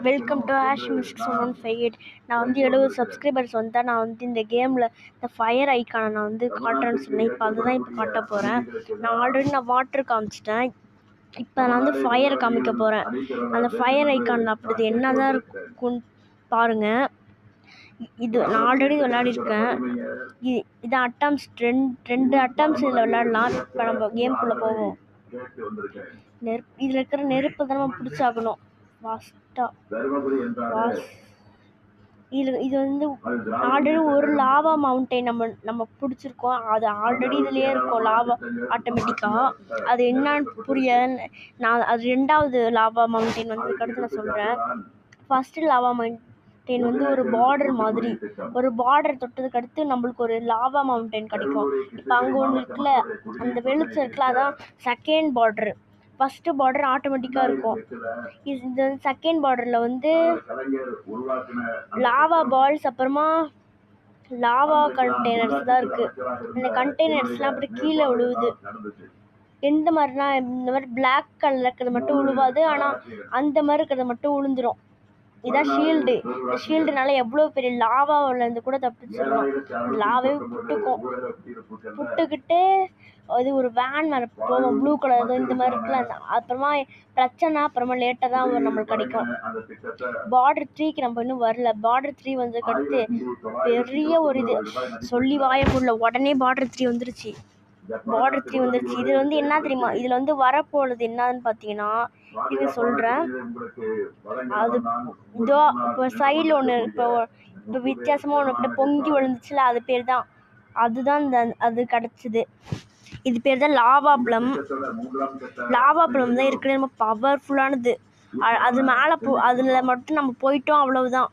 Welcome to ash misc 115. நான் வந்து 70 subscribers வந்தால் நான் வந்து இந்த கேமில் இந்த ஃபயர் ஐக்கானை நான் வந்து காட்டுறேன்னு சொன்னேன். இப்போ அதுதான் இப்போ காட்ட போகிறேன். நான் ஆல்ரெடி வாட்டர் காமிச்சிட்டேன். இப்போ நான் வந்து ஃபயர் காமிக்க போகிறேன். அந்த ஃபயர் ஐக்கானில் அப்படி என்னதான் இருக்குன்னு பாருங்கள். இது நான் ஆல்ரெடி விளையாடிருக்கேன். இது அட்டம்ஸ் ரெண்டு அட்டம்ஸ் இதில் விளையாடலாம். இப்போ நம்ம கேம்குள்ளே போவோம். இதில் இருக்கிற நெருப்பு தான் நம்ம பிடிச்சாகணும் இது வந்து ஆல்ரெடி ஒரு லாவா மவுண்டைன் நம்ம பிடிச்சிருக்கோம். அது ஆல்ரெடி இதுலேயே இருக்கும் லாவா ஆட்டோமேட்டிக்காக. அது என்னன்னு புரியாது. நான் அது ரெண்டாவது லாவா மவுண்டைன் வந்து அடுத்து நான் சொல்கிறேன். ஃபஸ்ட்டு லாவா மவுண்டைன் வந்து ஒரு பார்டர் மாதிரி, ஒரு பார்டர் தொட்டதுக்கு அடுத்து நம்மளுக்கு ஒரு லாவா மவுண்டைன் கிடைக்கும். இப்போ அங்கே ஒன்று இருக்குல்ல, அந்த வெளிச்சம் இருக்குல்ல, அதான் செகண்ட் பார்டரு. ஃபஸ்ட்டு பார்டர் ஆட்டோமேட்டிக்காக இருக்கும். இந்த செகண்ட் பார்டரில் வந்து லாவா பால்ஸ் அப்புறமா லாவா கண்டெய்னர்ஸ் தான் இருக்குது. அந்த கண்டெய்னர்ஸ்லாம் அப்படி கீழே விழுவுது. எந்த மாதிரினா இந்த மாதிரி பிளாக் கலரில் இருக்கிறது மட்டும் விழுவாது, ஆனால் அந்த மாதிரி இருக்கிறது மட்டும் விழுந்துடும். இதான் ஷீல்டு. இந்த ஷீல்டுனால எவ்வளோ பெரிய லாவாவிலேருந்து கூட தப்பிச்சிடலாம். லாவே புட்டுக்கிட்டு அது ஒரு வேன் மேலே போவோம், ப்ளூ கலர் இந்த மாதிரி இருக்குல்ல. அப்புறமா பிரச்சனை அப்புறமா லேட்டாக தான் நம்மளுக்கு கிடைக்கும். பார்டர் 3க்கு நம்ம இன்னும் வரல. பார்டர் 3 வந்ததுக்கு அடுத்து பெரிய ஒரு இது சொல்லி வாய முடியல, உடனே பார்டர் 3 வந்துருச்சு. இதில் வந்து என்ன தெரியுமா, இதில் வந்து வரப்போகிறது என்னன்னு பார்த்தீங்கன்னா, இது சொல்கிறேன். அது இதோ இப்போ சைடில் ஒன்று இப்போ வித்தியாசமாக ஒன்று இப்படி பொங்கி விழுந்துச்சுல, அது பேர் தான் அதுதான் அது கிடச்சிது. இது பேர் தான் லாவா ப்ளம். லாவா ப்ளம் தான் இருக்கிற நம்ம பவர்ஃபுல்லானது. அது மேலே அதில் மட்டும் நம்ம போயிட்டோம், அவ்வளவுதான்.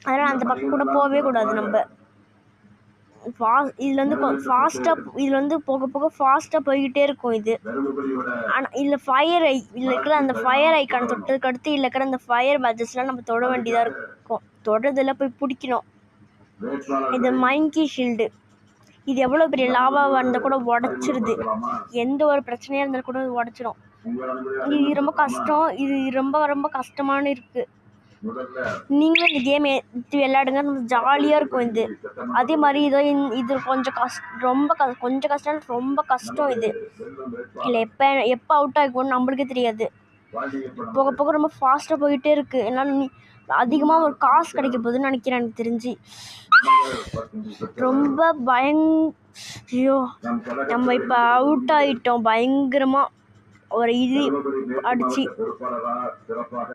அதனால் அந்த பக்கம் கூட போகவே கூடாது நம்ம. இதில் வந்து இதில் வந்து போக போக ஃபாஸ்ட்டாக போய்கிட்டே இருக்கும் இது. ஆனால் இதில் இதில் இருக்கிற அந்த ஃபயர் ஐக்கான தொட்டதுக்கு அடுத்து இதில் இருக்கிற அந்த ஃபயர் பேட்சஸ்லாம் நம்ம தொட வேண்டியதாக இருக்கும். தொடறதில் போய் பிடிக்கணும். இது மங்கி ஷீல்டு. இது எவ்வளோ பெரிய லாவாவாக இருந்தால் கூட உடச்சிருது. எந்த ஒரு பிரச்சனையாக இருந்தாலும் கூட உடச்சிடும். இது ரொம்ப கஷ்டம். இது ரொம்ப ரொம்ப கஷ்டமான இருக்குது. நீங்களும் இந்த கேம் எடுத்து விளையாடுங்க, ஜாலியாக இருக்கும் இது. அதே மாதிரி இது கொஞ்சம் கொஞ்சம் கஷ்டம், ரொம்ப கஷ்டம் இது. இல்லை எப்போ அவுட் ஆகிக்கும்னு நம்மளுக்கே தெரியாது. போக போக ரொம்ப ஃபாஸ்ட்டாக போயிட்டே இருக்குது. என்னால் அதிகமாக ஒரு காசு கிடைக்க போகுதுன்னு நினைக்கிறேன். எனக்கு தெரிஞ்சு ரொம்ப ஐயோ, நம்ம இப்போ அவுட் ஆகிட்டோம். பயங்கரமாக ஒரு இது அடிச்சு